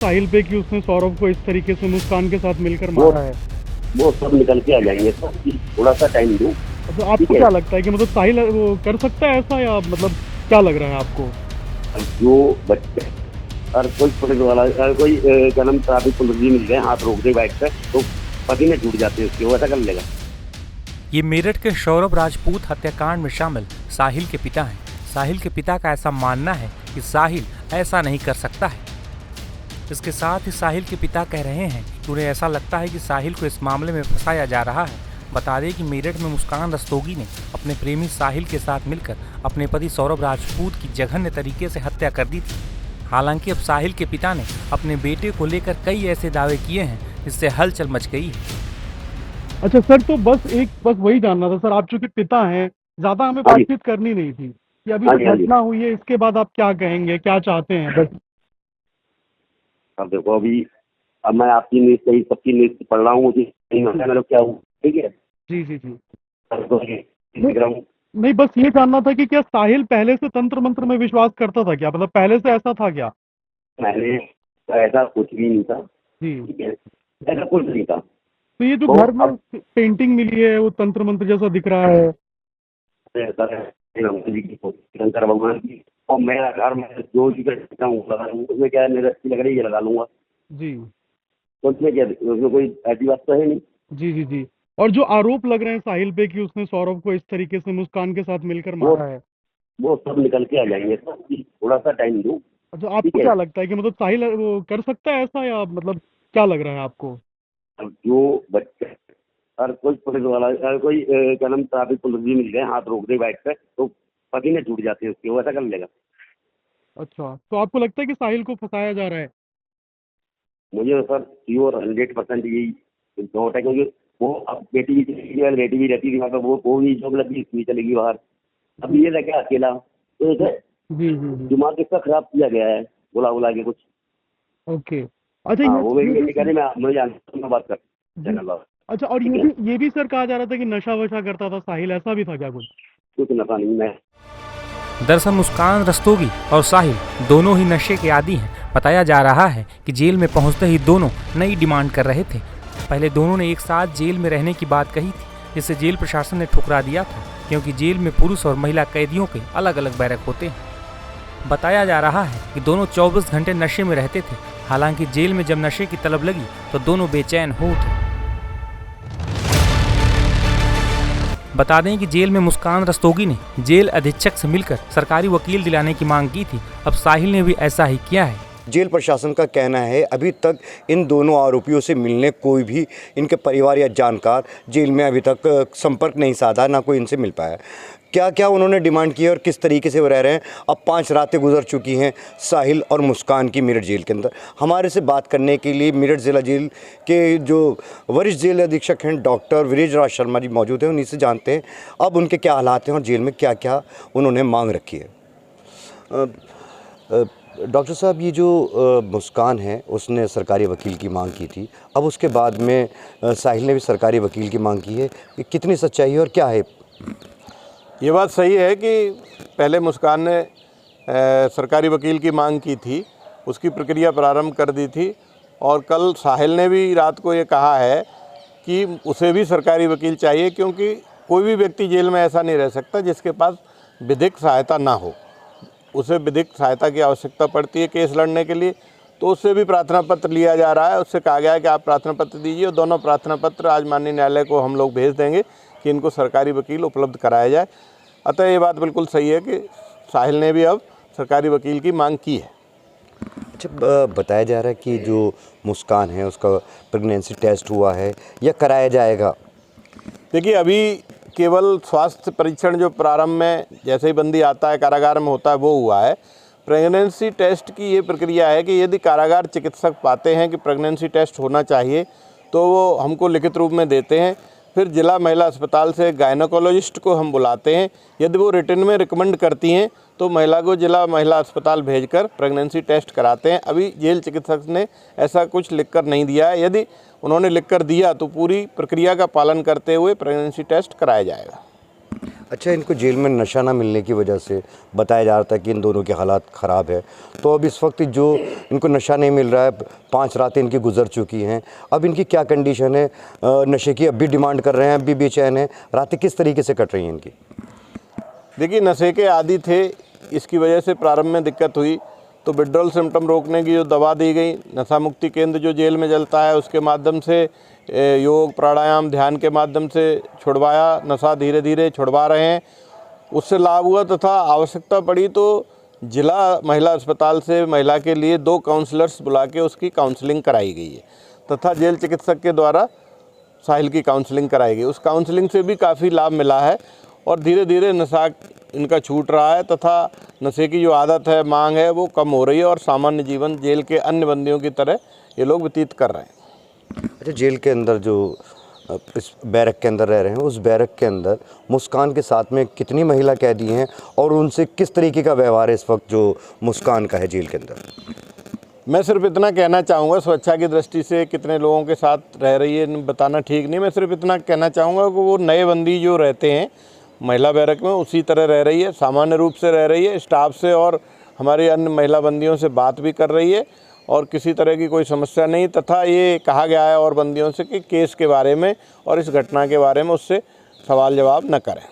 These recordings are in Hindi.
साहिल पे कि उसने सौरभ को इस तरीके से मुस्कान के साथ मिलकर वो मारा है। वो सब निकल के आ जाएंगे सर, थोड़ा सा टाइम दो। तो आपको ठीक है। क्या लगता है कि मतलब साहिल वो कर सकता है ऐसा, या मतलब क्या लग रहा है आपको? अब जो बच्चे, अगर कोई पुलिस वाला, अगर कोई क्या नाम ट्रैफिक पुलिस भी मिल जाए, हाथ रोक दे बाइक पे, तो पसीने छूट जाते हैं उसके, वो ऐसा कर लेगा। ये मेरठ के सौरभ राजपूत हत्याकांड में शामिल साहिल के पिता हैं। साहिल के पिता का ऐसा मानना है कि साहिल ऐसा नहीं कर सकता है। इसके साथ ही साहिल के पिता कह रहे हैं कि उन्हें ऐसा लगता है कि साहिल को इस मामले में फंसाया जा रहा है। बता दें कि मेरठ में मुस्कान रस्तोगी ने अपने प्रेमी साहिल के साथ मिलकर अपने पति सौरभ राजपूत की जघन्य तरीके से हत्या कर दी थी। हालांकि अब साहिल के पिता ने अपने बेटे को लेकर कई ऐसे दावे किए हैं जिससे हलचल मच गई है। अच्छा सर, तो बस वही जानना था सर, आप चूंकि पिता हैं, ज्यादा हमें हाँ जी, बातचीत करनी नहीं थी कि अभी हाँ जो जी, हाँ जी। घटना हुई है इसके बाद आप क्या कहेंगे, क्या चाहते हैं बस। अब देखो, अभी अब मैं आपकी न्यूज सही, सबकी न्यूज पढ़ रहा हूँ, मुझे नहीं मालूम मतलब क्या हुआ। ठीक है। जी जी जी। तो ये नहीं देख रहा हूँ। नहीं, बस ये जानना था कि क्या साहिल पहले से तंत्र मंत्र में विश्वास करता था क्या, मतलब पहले से ऐसा था क्या? मैंने ऐसा कुछ भी नहीं था। जी। ठीक है। ऐसा कुछ नहीं था। तो ये जो तो घर में अब पेंटिंग मिली है वो तंत्र मंत्र जैसा दिख रहा है। ऐसा है, राम जी की फोटो, शंकर भगवान की, और मेरा घर में जो भी करता हूँ लगा लूँ, उसमें क्या है, मेरे अच्छी लग रही है, ये लगा लूंगा। जी तो उसमें क्या, उसमें कोई ऐसी बात तो है नहीं। जी जी जी। और जो आरोप लग रहे हैं साहिल पे कि उसने सौरभ को इस तरीके से मुस्कान के साथ मिलकर वो मारा है। वो सब निकल के आ जाएंगे सर, थोड़ा सा टाइम दो। तो ठीक आपको है। क्या लगता है कि मतलब साहिल वो कर सकता है ऐसा, या मतलब क्या लग रहा है आपको? अब जो बच्चे, अगर कोई पुलिस वाला, अगर कोई क्या नाम ट्रैफिक पुलिस भी मिल जाए, हाथ रोक दे बाइक पे, तो पसीने छूट जाते हैं उसके, वो ऐसा कर लेगा। अच्छा, तो आपको लगता है कि साहिल को फंसाया जा रहा है? मुझे तो सर प्योर 100% यही डाउट है, क्योंकि वो अब बेटी भी चली गई, बेटी भी रहती थी वहाँ पे, वो भी जॉब लगी, इसलिए चलेगी बाहर। अब जी ये रह गया अकेला, तो इसे जी जी जी। दिमाग इसका खराब किया गया है, बुला बुला के कुछ। ओके। अच्छा, हाँ, ये वो मेरी ये बेटी कह भी। रही, मैं जानता हूँ, मैं बात कर जी। चैनल बात। अच्छा, और ठीक है। ये भी सर कहा जा रहा था कि नशा वशा करता था साहिल, ऐसा भी था क्या कुछ? कुछ नशा नहीं, मैं दरअसल मुस्कान रस्तोगी और साहिल दोनों ही नशे के आदी हैं। बताया जा रहा है कि जेल में पहुंचते ही दोनों नई डिमांड कर रहे थे। पहले दोनों ने एक साथ जेल में रहने की बात कही थी, जिसे जेल प्रशासन ने ठुकरा दिया था, क्योंकि जेल में पुरुष और महिला कैदियों के अलग अलग बैरक होते हैं। बताया जा रहा है कि दोनों 24 घंटे नशे में रहते थे। हालांकि जेल में जब नशे की तलब लगी तो दोनों बेचैन हो उठे। बता दें कि जेल में मुस्कान रस्तोगी ने जेल अधीक्षक से मिलकर सरकारी वकील दिलाने की मांग की थी। अब साहिल ने भी ऐसा ही किया है। जेल प्रशासन का कहना है अभी तक इन दोनों आरोपियों से मिलने कोई भी इनके परिवार या जानकार जेल में अभी तक संपर्क नहीं साधा, ना कोई इनसे मिल पाया। क्या क्या उन्होंने डिमांड की है और किस तरीके से वो रह रहे हैं, अब 5 रातें गुजर चुकी हैं साहिल और मुस्कान की मेरठ जेल के अंदर। हमारे से बात करने के लिए मेरठ जिला जेल के जो वरिष्ठ जेल अधीक्षक हैं डॉक्टर वीरेंद्र शर्मा जी मौजूद हैं, उन्हीं से जानते हैं अब उनके क्या हालात हैं और जेल में क्या क्या उन्होंने मांग रखी है। डॉक्टर साहब, ये जो मुस्कान है उसने सरकारी वकील की मांग की थी, अब उसके बाद में साहिल ने भी सरकारी वकील की मांग की है, कि कितनी सच्चाई है और क्या है? ये बात सही है कि पहले मुस्कान ने सरकारी वकील की मांग की थी, उसकी प्रक्रिया प्रारंभ कर दी थी, और कल साहिल ने भी रात को ये कहा है कि उसे भी सरकारी वकील चाहिए, क्योंकि कोई भी व्यक्ति जेल में ऐसा नहीं रह सकता जिसके पास विधिक सहायता ना हो। उसे विधिक सहायता की आवश्यकता पड़ती है केस लड़ने के लिए, तो उससे भी प्रार्थना पत्र लिया जा रहा है। उससे कहा गया है कि आप प्रार्थना पत्र दीजिए, और दोनों प्रार्थना पत्र आज माननीय न्यायालय को हम लोग भेज देंगे कि इनको सरकारी वकील उपलब्ध कराया जाए। अतः ये बात बिल्कुल सही है कि साहिल ने भी अब सरकारी वकील की मांग की है। अच्छा, बताया जा रहा है कि जो मुस्कान है उसका प्रेगनेंसी टेस्ट हुआ है या कराया जाएगा? देखिए, अभी केवल स्वास्थ्य परीक्षण जो प्रारंभ में जैसे ही बंदी आता है कारागार में होता है वो हुआ है। प्रेगनेंसी टेस्ट की ये प्रक्रिया है कि यदि कारागार चिकित्सक पाते हैं कि प्रेगनेंसी टेस्ट होना चाहिए तो वो हमको लिखित रूप में देते हैं। फिर जिला महिला अस्पताल से गायनोकोलॉजिस्ट को हम बुलाते हैं, यदि वो रिटर्न में रिकमेंड करती हैं तो महिला को जिला महिला अस्पताल भेजकर प्रेगनेंसी टेस्ट कराते हैं। अभी जेल चिकित्सक ने ऐसा कुछ लिखकर नहीं दिया है। यदि उन्होंने लिखकर दिया तो पूरी प्रक्रिया का पालन करते हुए प्रेगनेंसी टेस्ट कराया जाएगा। अच्छा, इनको जेल में नशा ना मिलने की वजह से बताया जा रहा था कि इन दोनों के हालात ख़राब है, तो अब इस वक्त जो इनको नशा नहीं मिल रहा है, 5 रातें इनकी गुजर चुकी हैं, अब इनकी क्या कंडीशन है? नशे की अब भी डिमांड कर रहे हैं, अब भी बेचैन हैं, रातें किस तरीके से कट रही हैं इनकी? देखिए, नशे के आदी थे, इसकी वजह से प्रारंभ में दिक्कत हुई, तो विड्रॉल सिम्टम रोकने की जो दवा दी गई, नशा मुक्ति केंद्र जो जेल में चलता है उसके माध्यम से योग, प्राणायाम, ध्यान के माध्यम से छुड़वाया, नशा धीरे धीरे छुड़वा रहे हैं, उससे लाभ हुआ। तथा आवश्यकता पड़ी तो जिला महिला अस्पताल से महिला के लिए 2 काउंसलर्स बुला के उसकी काउंसलिंग कराई गई है, तथा जेल चिकित्सक के द्वारा साहिल की काउंसलिंग कराई गई। उस काउंसलिंग से भी काफ़ी लाभ मिला है और धीरे धीरे नशा इनका छूट रहा है, तथा नशे की जो आदत है, मांग है, वो कम हो रही है और सामान्य जीवन जेल के अन्य बंदियों की तरह ये लोग व्यतीत कर रहे हैं। अच्छा, जेल के अंदर जो इस बैरक के अंदर रह रहे हैं, उस बैरक के अंदर मुस्कान के साथ में कितनी महिला कैदी हैं और उनसे किस तरीके का व्यवहार है इस वक्त जो मुस्कान का है जेल के अंदर? मैं सिर्फ इतना कहना चाहूँगा, सुरक्षा की दृष्टि से कितने लोगों के साथ रह रही है बताना ठीक नहीं, मैं सिर्फ इतना कहना चाहूँगा कि वो नए बंदी जो रहते हैं महिला बैरक में उसी तरह रह रही है, सामान्य रूप से रह रही है, स्टाफ से और हमारी अन्य महिला बंदियों से बात भी कर रही है और किसी तरह की कोई समस्या नहीं। तथा ये कहा गया है और बंदियों से कि केस के बारे में और इस घटना के बारे में उससे सवाल जवाब न करें।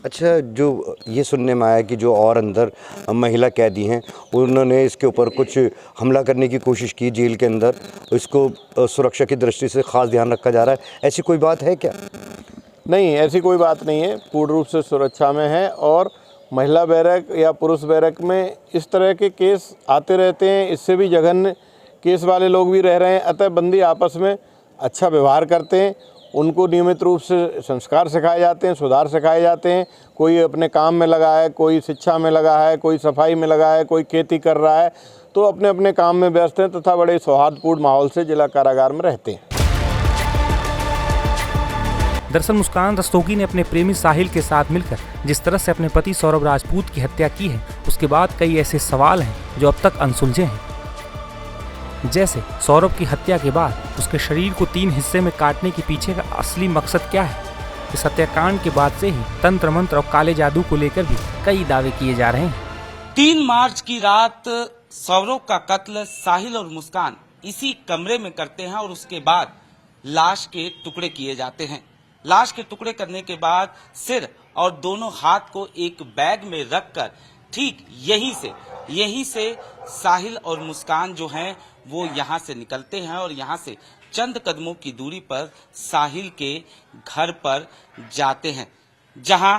अच्छा, जो ये सुनने में आया कि जो और अंदर महिला कैदी हैं उन्होंने इसके ऊपर कुछ हमला करने की कोशिश की जेल के अंदर, इसको सुरक्षा की दृष्टि से ख़ास ध्यान रखा जा रहा है, ऐसी कोई बात है क्या? नहीं, ऐसी कोई बात नहीं है, पूर्ण रूप से सुरक्षा में है और महिला बैरक या पुरुष बैरक में इस तरह के केस आते रहते हैं, इससे भी जघन्य केस वाले लोग भी रह रहे हैं। अतः बंदी आपस में अच्छा व्यवहार करते हैं, उनको नियमित रूप से संस्कार सिखाए जाते हैं, सुधार सिखाए जाते हैं। कोई अपने काम में लगा है, कोई शिक्षा में लगा है, कोई सफाई में लगा है, कोई खेती कर रहा है, तो अपने अपने काम में व्यस्त हैं तथा बड़े सौहार्दपूर्ण माहौल से जिला कारागार में रहते हैं। दरअसल मुस्कान रस्तोगी ने अपने प्रेमी साहिल के साथ मिलकर जिस तरह से अपने पति सौरभ राजपूत की हत्या की है, उसके बाद कई ऐसे सवाल हैं जो अब तक अनसुलझे हैं। जैसे सौरभ की हत्या के बाद उसके शरीर को 3 हिस्से में काटने के पीछे का असली मकसद क्या है? इस हत्याकांड के बाद से ही तंत्र मंत्र और काले जादू को लेकर भी कई दावे किए जा रहे हैं। 3 मार्च की रात सौरभ का कत्ल साहिल और मुस्कान इसी कमरे में करते हैं और उसके बाद लाश के टुकड़े किए जाते हैं। लाश के टुकड़े करने के बाद सिर और दोनों हाथ को एक बैग में रखकर ठीक यहीं से साहिल और मुस्कान जो हैं वो यहां से निकलते हैं और यहां से चंद कदमों की दूरी पर साहिल के घर पर जाते हैं, जहां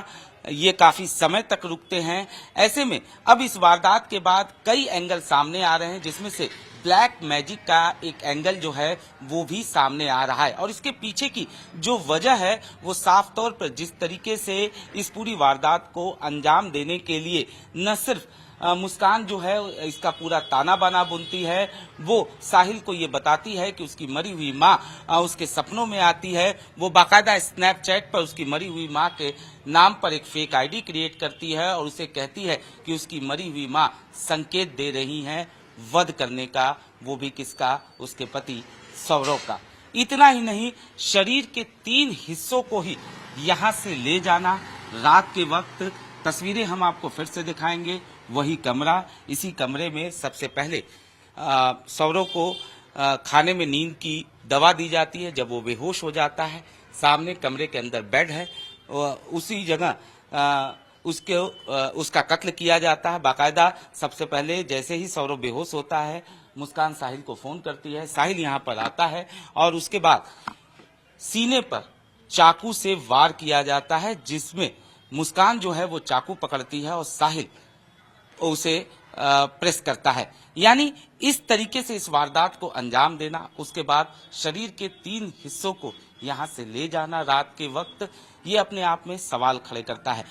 ये काफी समय तक रुकते हैं। ऐसे में अब इस वारदात के बाद कई एंगल सामने आ रहे हैं, जिसमें से ब्लैक मैजिक का एक एंगल जो है वो भी सामने आ रहा है और इसके पीछे की जो वजह है वो साफ तौर पर जिस तरीके से इस पूरी वारदात को अंजाम देने के लिए न सिर्फ मुस्कान जो है इसका पूरा ताना बाना बुनती है, वो साहिल को ये बताती है कि उसकी मरी हुई माँ उसके सपनों में आती है। वो बाकायदा स्नैपचैट पर उसकी मरी हुई माँ के नाम पर एक फेक आईडी क्रिएट करती है और उसे कहती है कि उसकी मरी हुई माँ संकेत दे रही हैं वध करने का, वो भी किसका? उसके पति सौरभ का। इतना ही नहीं, शरीर के 3 हिस्सों को ही यहाँ से ले जाना रात के वक्त। तस्वीरें हम आपको फिर से दिखाएंगे। वही कमरा, इसी कमरे में सबसे पहले सौरभ को खाने में नींद की दवा दी जाती है। जब वो बेहोश हो जाता है, सामने कमरे के अंदर बेड है, उसी जगह उसका कत्ल किया जाता है। बाकायदा सबसे पहले जैसे ही सौरभ बेहोश होता है, मुस्कान साहिल को फोन करती है, साहिल यहाँ पर आता है और उसके बाद सीने पर चाकू से वार किया जाता है, जिसमें मुस्कान जो है वो चाकू पकड़ती है और साहिल उसे प्रेस करता है। यानी इस तरीके से इस वारदात को अंजाम देना, उसके बाद शरीर के 3 हिस्सों को यहाँ से ले जाना रात के वक्त, ये अपने आप में सवाल खड़े करता है।